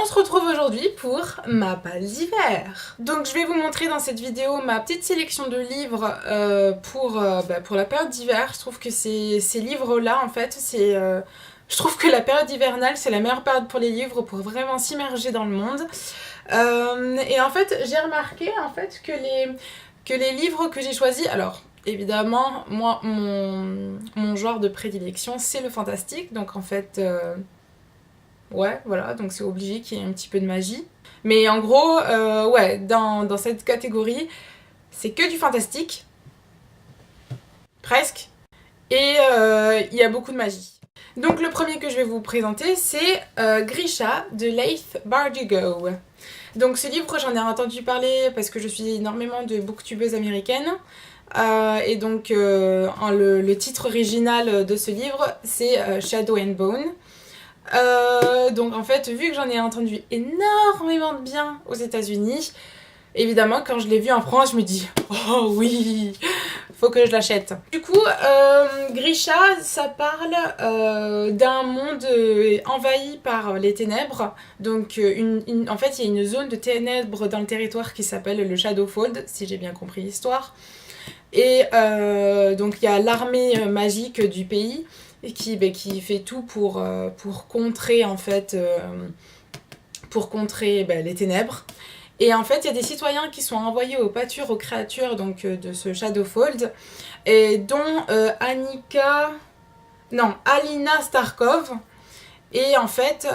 on se retrouve aujourd'hui pour ma palle d'hiver. Donc je vais vous montrer dans cette vidéo ma petite sélection de livres pour la période d'hiver. Je trouve que ces livres-là, en fait, je trouve que la période hivernale, c'est la meilleure période pour les livres, pour vraiment s'immerger dans le monde. Et en fait, j'ai remarqué en fait, que les livres que j'ai choisis... Alors, évidemment, moi, mon genre de prédilection, c'est le fantastique. Donc en fait... ouais, voilà, donc c'est obligé qu'il y ait un petit peu de magie. Mais en gros, ouais, dans cette catégorie, c'est que du fantastique. Presque. Et il y a beaucoup de magie. Donc le premier que je vais vous présenter, c'est Grisha de Leigh Bardugo. Donc ce livre, j'en ai entendu parler parce que je suis énormément de booktubeuses américaines. Et donc le titre original de ce livre, c'est Shadow and Bone. Donc en fait, vu que j'en ai entendu énormément de bien aux États-Unis, évidemment quand je l'ai vu en France, je me dis oh oui, faut que je l'achète. Du coup, Grisha, ça parle d'un monde envahi par les ténèbres. Donc en fait, il y a une zone de ténèbres dans le territoire qui s'appelle le Shadowfold, si j'ai bien compris l'histoire. Et donc il y a l'armée magique du pays qui fait tout pour contrer en fait les ténèbres. Et en fait, il y a des citoyens qui sont envoyés au pâture aux créatures donc de ce Shadowfold, et dont Alina Starkov. Et en fait,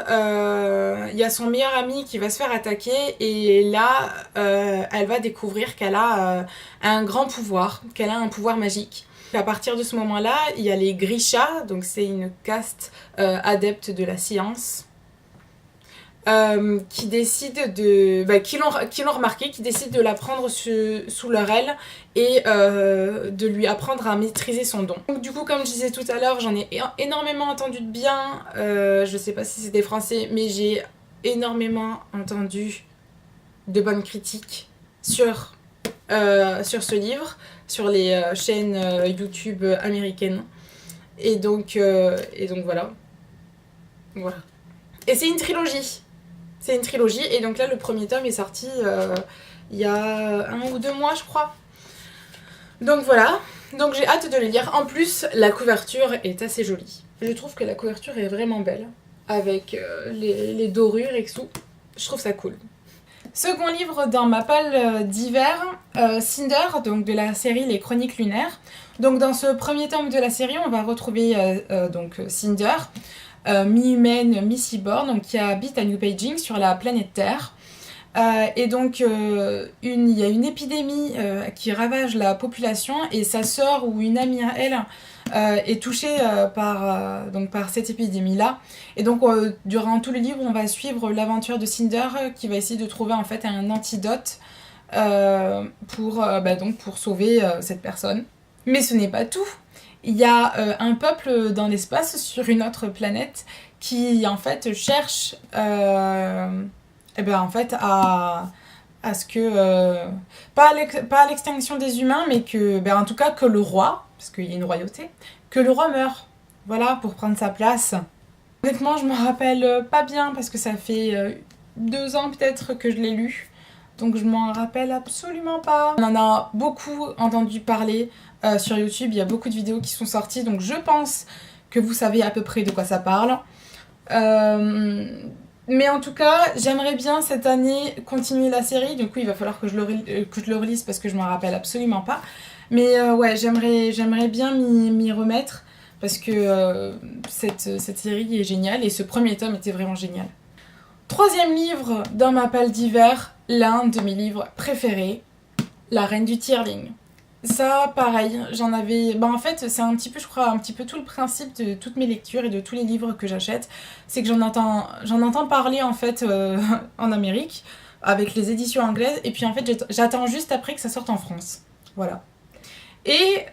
il y a son meilleur ami qui va se faire attaquer, et là, elle va découvrir qu'elle a un grand pouvoir, qu'elle a un pouvoir magique. À partir de ce moment-là, il y a les Grisha, donc c'est une caste adepte de la science, qui décident qui l'ont remarqué, qui décident de la prendre sous leur aile et de lui apprendre à maîtriser son don. Donc du coup, comme je disais tout à l'heure, j'en ai énormément entendu de bien, je sais pas si c'est des Français, mais j'ai énormément entendu de bonnes critiques sur ce livre, sur les chaînes YouTube américaines. Et donc voilà. Voilà. Et c'est une trilogie. C'est une trilogie, et donc là le premier tome est sorti il y a 1 ou 2 mois je crois. Donc voilà, donc j'ai hâte de le lire. En plus la couverture est assez jolie. Je trouve que la couverture est vraiment belle, avec les dorures et tout. Je trouve ça cool. Second livre dans ma palle d'hiver, Cinder, donc de la série Les Chroniques Lunaires. Donc dans ce premier tome de la série, on va retrouver donc Cinder, mi-humaine, mi-cyborg, donc qui habite à New Beijing sur la planète Terre. Et donc il y a une épidémie qui ravage la population, et sa sœur ou une amie à elle est touchée par cette épidémie-là. Et donc durant tout le livre, on va suivre l'aventure de Cinder qui va essayer de trouver en fait un antidote pour sauver cette personne. Mais ce n'est pas tout. Il y a un peuple dans l'espace sur une autre planète qui en fait cherche à ce que pas à l'extinction des humains, mais que en tout cas que le roi, parce qu'il y a une royauté, que le roi meure, voilà, pour prendre sa place. Honnêtement, je me rappelle pas bien parce que ça fait 2 ans peut-être que je l'ai lu, donc je m'en rappelle absolument pas. On en a beaucoup entendu parler sur YouTube, il y a beaucoup de vidéos qui sont sorties, donc je pense que vous savez à peu près de quoi ça parle. Mais en tout cas, j'aimerais bien cette année continuer la série. Du coup, il va falloir que je le relise parce que je m'en rappelle absolument pas. Mais ouais, j'aimerais bien m'y remettre parce que cette série est géniale, et ce premier tome était vraiment génial. Troisième livre dans ma palle d'hiver, l'un de mes livres préférés, La Reine du Tierling. Ça, pareil, j'en avais... en fait, c'est un petit peu, je crois, un petit peu tout le principe de toutes mes lectures et de tous les livres que j'achète. C'est que j'en entends parler, en fait, en Amérique, avec les éditions anglaises. Et puis, en fait, j'attends juste après que ça sorte en France. Voilà. Et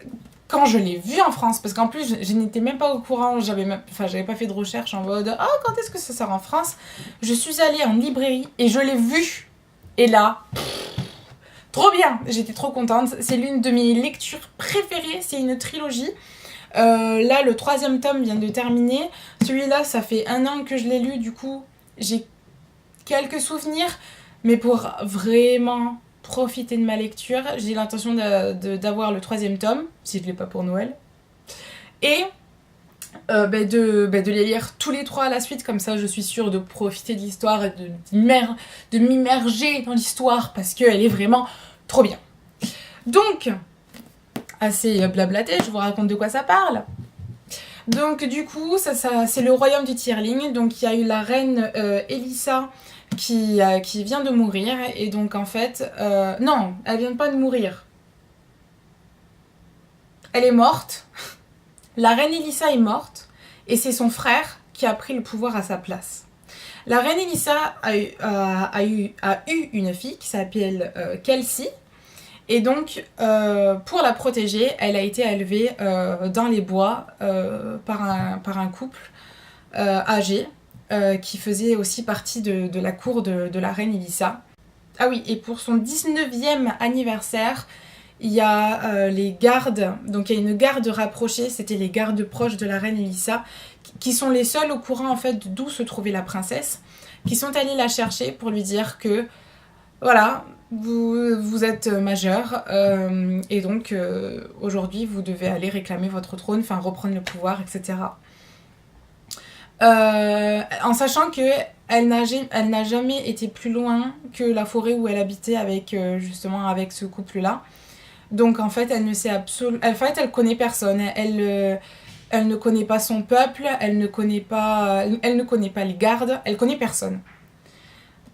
quand je l'ai vu en France, parce qu'en plus, je n'étais même pas au courant, j'avais pas fait de recherche en mode « Oh, quand est-ce que ça sort en France ?» Je suis allée en librairie et je l'ai vu. Et là... trop bien, j'étais trop contente. C'est l'une de mes lectures préférées, c'est une trilogie. Là, le 3e tome vient de terminer. Celui-là, ça fait 1 an que je l'ai lu, du coup, j'ai quelques souvenirs, mais pour vraiment profiter de ma lecture, j'ai l'intention d'avoir le 3e tome, si je ne l'ai pas pour Noël, et de les lire tous les 3 à la suite, comme ça je suis sûre de profiter de l'histoire et de m'immerger dans l'histoire, parce qu'elle est vraiment trop bien. Donc, assez blablaté, je vous raconte de quoi ça parle. Donc du coup, ça c'est le royaume du Tyrling. Donc il y a eu la reine Elissa qui vient de mourir. Et donc en fait... non, elle vient pas de mourir. Elle est morte. La reine Elissa est morte. Et c'est son frère qui a pris le pouvoir à sa place. La reine Elissa a eu une fille qui s'appelle Kelsey. Et donc, pour la protéger, elle a été élevée dans les bois par un couple âgé qui faisait aussi partie de la cour de la reine Elissa. Ah oui, et pour son 19e anniversaire, il y a les gardes, donc il y a une garde rapprochée, c'était les gardes proches de la reine Elissa, qui sont les seuls au courant en fait d'où se trouvait la princesse, qui sont allés la chercher pour lui dire que, voilà... Vous êtes majeur et donc aujourd'hui vous devez aller réclamer votre trône, enfin reprendre le pouvoir, etc. En sachant qu'elle n'a jamais été plus loin que la forêt où elle habitait justement avec ce couple-là. Donc en fait elle ne sait absolument... En fait elle connaît personne, elle ne connaît pas son peuple, elle ne connaît pas les gardes, elle connaît personne.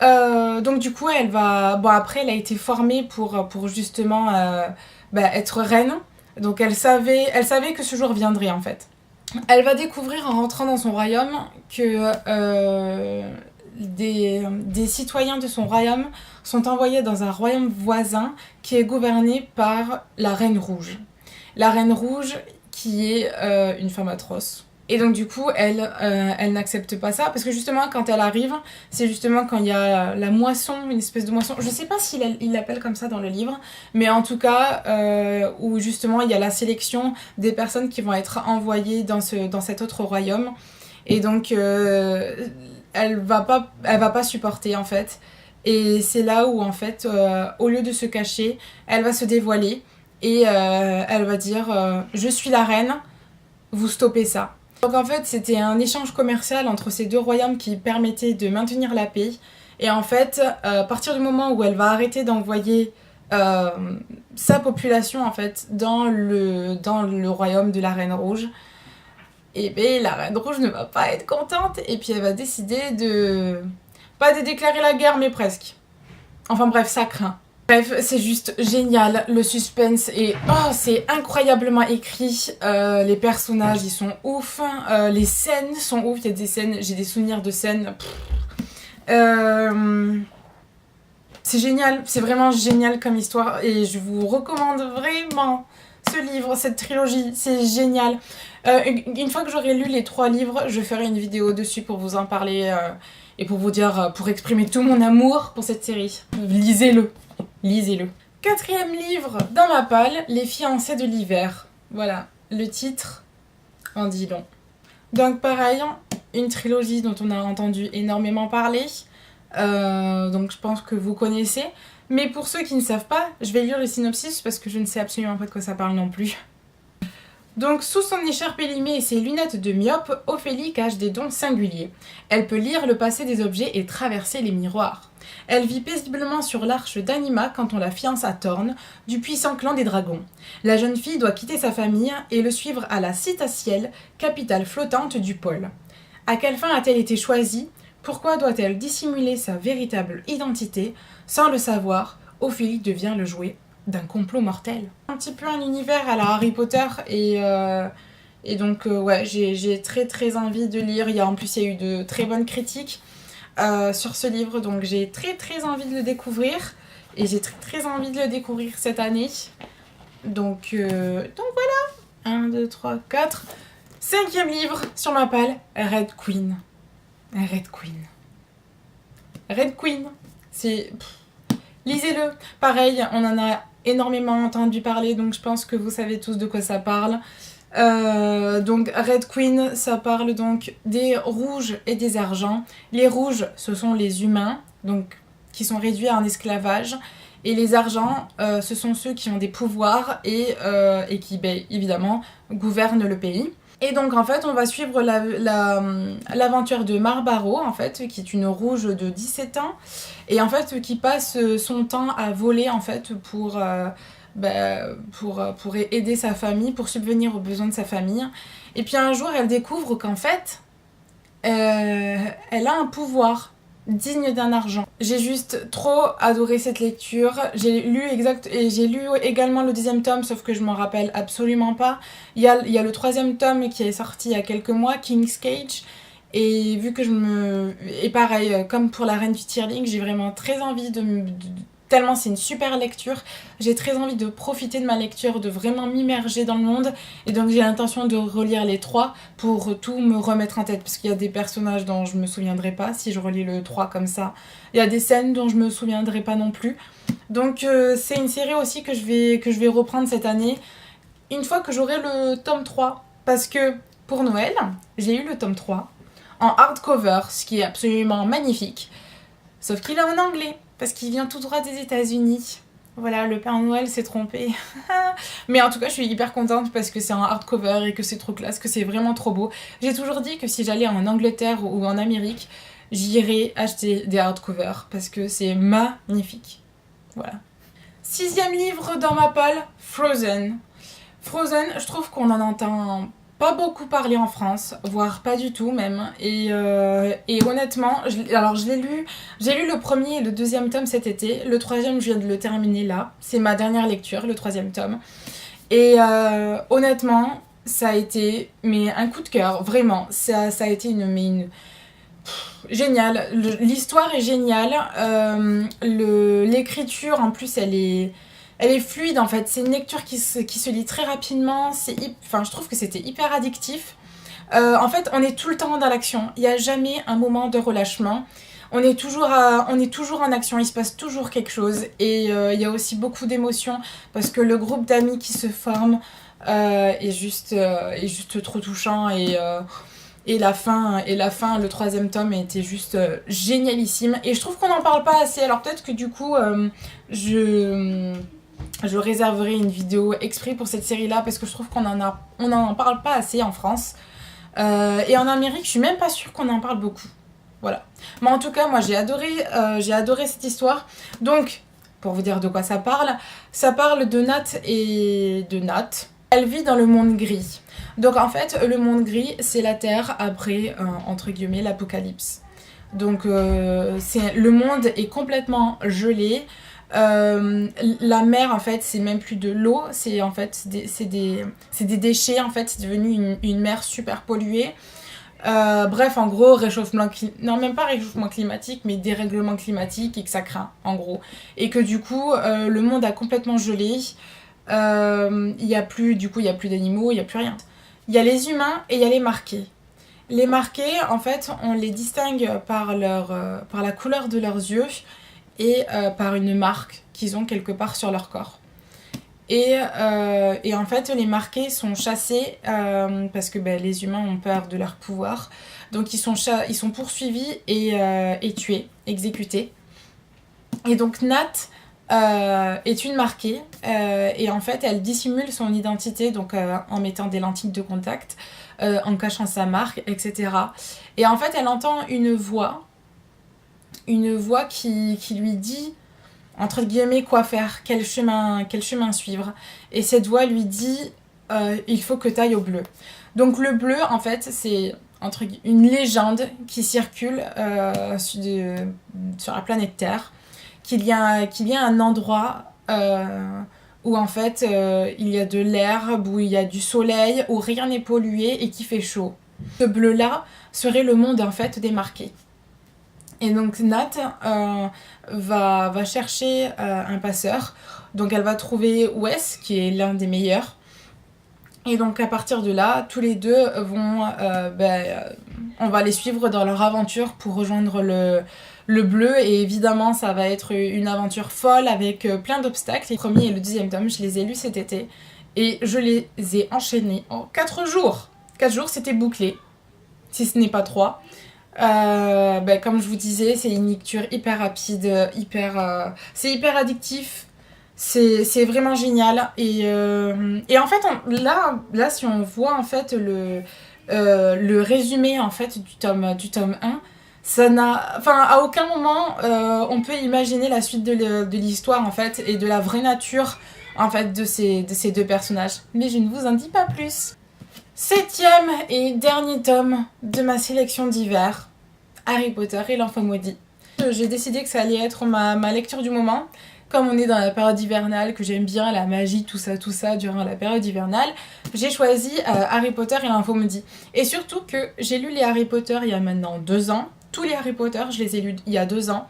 Donc du coup elle va... Bon après elle a été formée pour justement être reine. Donc elle savait que ce jour viendrait en fait. Elle va découvrir en rentrant dans son royaume que des citoyens de son royaume sont envoyés dans un royaume voisin qui est gouverné par la Reine Rouge. La Reine Rouge qui est une femme atroce. Et donc du coup, elle n'accepte pas ça, parce que justement, quand elle arrive, c'est justement quand il y a la moisson, une espèce de moisson, je sais pas s'il l'appelle comme ça dans le livre, mais en tout cas, où justement il y a la sélection des personnes qui vont être envoyées dans cet autre royaume, et donc elle va pas supporter en fait, et c'est là où en fait, au lieu de se cacher, elle va se dévoiler, et elle va dire je suis la reine, vous stoppez ça. Donc en fait c'était un échange commercial entre ces deux royaumes qui permettait de maintenir la paix. Et en fait à partir du moment où elle va arrêter d'envoyer sa population en fait dans le royaume de la Reine Rouge, et bien la Reine Rouge ne va pas être contente et puis elle va décider pas de déclarer la guerre mais presque. Enfin bref, ça craint. Bref, c'est juste génial, le suspense est... Oh, c'est incroyablement écrit, les personnages ils sont ouf, les scènes sont ouf, il y a des scènes, j'ai des souvenirs de scènes... C'est génial, c'est vraiment génial comme histoire et je vous recommande vraiment ce livre, cette trilogie, c'est génial. Une fois que j'aurai lu les 3 livres, je ferai une vidéo dessus pour vous en parler et pour vous dire, pour exprimer tout mon amour pour cette série. Lisez-le. Lisez-le. 4e livre dans ma palle, Les fiancés de l'hiver. Voilà, le titre en dit long. Donc pareil, une trilogie dont on a entendu énormément parler. Donc je pense que vous connaissez. Mais pour ceux qui ne savent pas, je vais lire le synopsis parce que je ne sais absolument pas de quoi ça parle non plus. Donc, sous son écharpe élimée et ses lunettes de myope, Ophélie cache des dons singuliers. Elle peut lire le passé des objets et traverser les miroirs. Elle vit paisiblement sur l'arche d'Anima quand on la fiance à Thorn, du puissant clan des dragons. La jeune fille doit quitter sa famille et le suivre à la Citaciel, capitale flottante du pôle. À quelle fin a-t-elle été choisie ? Pourquoi doit-elle dissimuler sa véritable identité ? Sans le savoir, Ophélie devient le jouet d'un complot mortel. Un petit peu un univers à la Harry Potter et donc ouais, j'ai très très envie de lire. En plus il y a eu de très bonnes critiques sur ce livre, donc j'ai très très envie de le découvrir et j'ai très très envie de le découvrir cette année. Donc voilà, 1, 2, 3, 4, 5e livre sur ma palle, Red Queen. Red Queen. Red Queen, c'est... Lisez-le. Pareil, on en a énormément entendu parler, donc je pense que vous savez tous de quoi ça parle. Donc Red Queen, ça parle donc des rouges et des argents. Les rouges, ce sont les humains, donc qui sont réduits à un esclavage. Et les argents, ce sont ceux qui ont des pouvoirs et qui, évidemment, gouvernent le pays. Et donc, en fait, on va suivre l'aventure de Marbaro, en fait, qui est une rouge de 17 ans. Et en fait, qui passe son temps à voler, en fait, pour aider sa famille, pour subvenir aux besoins de sa famille. Et puis un jour, elle découvre qu'en fait, elle a un pouvoir digne d'un argent. J'ai juste trop adoré cette lecture. J'ai lu également le 2e tome, sauf que je m'en rappelle absolument pas. Il y a le 3e tome qui est sorti il y a quelques mois, King's Cage. Et vu que et pareil, comme pour la Reine du Tirling, j'ai vraiment très envie tellement c'est une super lecture, j'ai très envie de profiter de ma lecture, de vraiment m'immerger dans le monde, et donc j'ai l'intention de relire les 3 pour tout me remettre en tête, parce qu'il y a des personnages dont je me souviendrai pas si je relis le 3 comme ça, il y a des scènes dont je me souviendrai pas non plus, donc c'est une série aussi que je vais reprendre cette année, une fois que j'aurai le tome 3, parce que pour Noël, j'ai eu le tome 3 en hardcover, ce qui est absolument magnifique, sauf qu'il est en anglais. Parce qu'il vient tout droit des États-Unis. Voilà, le Père Noël s'est trompé. Mais en tout cas, je suis hyper contente parce que c'est un hardcover et que c'est trop classe, que c'est vraiment trop beau. J'ai toujours dit que si j'allais en Angleterre ou en Amérique, j'irais acheter des hardcovers parce que c'est magnifique. Voilà. 6e livre dans ma palle, Frozen. Frozen, je trouve qu'on en entend pas beaucoup parler en France, voire pas du tout même. Et honnêtement, je l'ai lu, j'ai lu le 1er et le 2e tome cet été. Le 3e, je viens de le terminer là. C'est ma dernière lecture, le 3e tome. Et honnêtement, ça a été un coup de cœur, vraiment. Ça a été génial. L'histoire est géniale. L'écriture, en plus, elle est fluide en fait, c'est une lecture qui se lit très rapidement, je trouve que c'était hyper addictif. En fait, on est tout le temps dans l'action, il n'y a jamais un moment de relâchement. On est toujours en action, il se passe toujours quelque chose. Et il y a aussi beaucoup d'émotions parce que le groupe d'amis qui se forme est juste trop touchant. Et la fin, le 3e tome était juste génialissime. Et je trouve qu'on n'en parle pas assez. Alors peut-être que du coup, je réserverai une vidéo exprès pour cette série-là parce que je trouve qu'on n'en parle pas assez en France. Et en Amérique, je suis même pas sûre qu'on en parle beaucoup. Voilà. Mais en tout cas, moi, j'ai adoré cette histoire. Donc, pour vous dire de quoi ça parle de Nat. Elle vit dans le monde gris. Donc, en fait, le monde gris, c'est la Terre après, entre guillemets, l'apocalypse. Donc, le monde est complètement gelé. La mer en fait c'est même plus de l'eau, c'est des déchets en fait, c'est devenu une mer super polluée. Bref, en gros, même pas réchauffement climatique, mais dérèglement climatique et que ça craint, en gros. Et que du coup, le monde a complètement gelé. Il y a plus d'animaux, il y a plus rien. Il y a les humains et il y a les marqués. Les marqués, en fait, on les distingue par la couleur de leurs yeux et par une marque qu'ils ont quelque part sur leur corps. Et en fait, les marqués sont chassés parce que les humains ont peur de leur pouvoir. Donc ils sont poursuivis et tués, exécutés. Et donc Nat est une marquée et en fait, elle dissimule son identité donc, en mettant des lentilles de contact, en cachant sa marque, etc. Et en fait, elle entend une voix qui lui dit, entre guillemets, quoi faire, quel chemin suivre. Et cette voix lui dit, il faut que tu ailles au bleu. Donc le bleu, en fait, c'est une légende qui circule sur la planète Terre, qu'il y a un endroit où en fait il y a de l'herbe, où il y a du soleil, où rien n'est pollué et qui fait chaud. Ce bleu-là serait le monde en fait des marqués. Et donc Nat va chercher un passeur. Donc elle va trouver Wes, qui est l'un des meilleurs. Et donc à partir de là, tous les deux vont... on va les suivre dans leur aventure pour rejoindre le bleu. Et évidemment, ça va être une aventure folle avec plein d'obstacles. Le 1er et le 2e tome, je les ai lus cet été. Et je les ai enchaînés en 4 jours. 4 jours, c'était bouclé, si ce n'est pas 3. Comme je vous disais, c'est une lecture hyper rapide, c'est hyper addictif. C'est vraiment génial. Et en fait, là, si on voit en fait le résumé en fait du tome 1, ça n'a... Enfin, à aucun moment, on peut imaginer la suite de l'histoire en fait et de la vraie nature en fait de ces deux personnages. Mais je ne vous en dis pas plus. 7e et dernier tome de ma sélection d'hiver, Harry Potter et l'Enfant Maudit. J'ai décidé que ça allait être ma lecture du moment. Comme on est dans la période hivernale, que j'aime bien la magie, tout ça, durant la période hivernale, j'ai choisi Harry Potter et l'Enfant Maudit. Et surtout que j'ai lu les Harry Potter il y a maintenant 2 ans. Tous les Harry Potter, je les ai lus il y a 2 ans.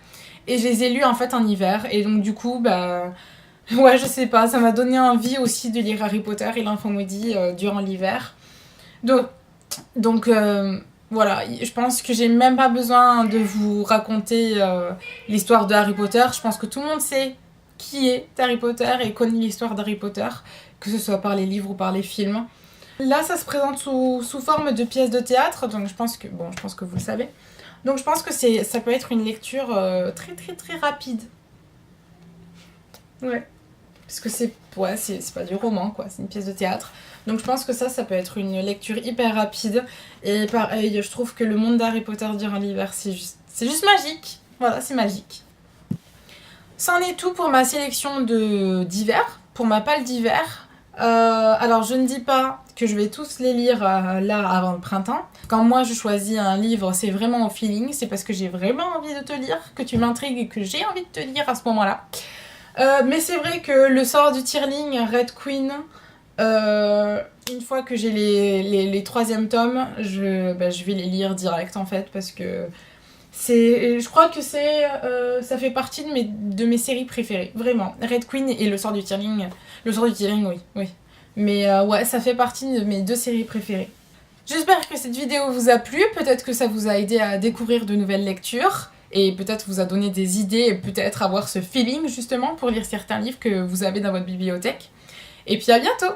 Et je les ai lus en fait en hiver. Et donc du coup, ouais, je sais pas, ça m'a donné envie aussi de lire Harry Potter et l'Enfant Maudit durant l'hiver. Donc voilà, je pense que j'ai même pas besoin de vous raconter l'histoire de Harry Potter. Je pense que tout le monde sait qui est Harry Potter et connaît l'histoire d'Harry Potter, que ce soit par les livres ou par les films. Là, ça se présente sous forme de pièces de théâtre, donc je pense que vous le savez. Donc je pense que ça peut être une lecture très très très rapide. Ouais. Parce que c'est pas du roman, quoi, c'est une pièce de théâtre. Donc je pense que ça peut être une lecture hyper rapide. Et pareil, je trouve que le monde d'Harry Potter durant l'hiver, c'est juste magique. Voilà, c'est magique. C'en est tout pour ma sélection d'hiver, pour ma palle d'hiver. Alors je ne dis pas que je vais tous les lire là avant le printemps. Quand moi je choisis un livre, c'est vraiment au feeling, c'est parce que j'ai vraiment envie de te lire, que tu m'intrigues et que j'ai envie de te lire à ce moment-là. Mais c'est vrai que le sort du Tyrling, Red Queen, une fois que j'ai les 3e tomes, je vais les lire direct en fait, parce que je crois que ça fait partie de mes séries préférées, vraiment. Red Queen et le sort du Tyrling. Le sort du Tyrling, oui. Mais ouais, ça fait partie de mes 2 séries préférées. J'espère que cette vidéo vous a plu, peut-être que ça vous a aidé à découvrir de nouvelles lectures. Et peut-être vous a donné des idées et peut-être avoir ce feeling justement pour lire certains livres que vous avez dans votre bibliothèque. Et puis à bientôt!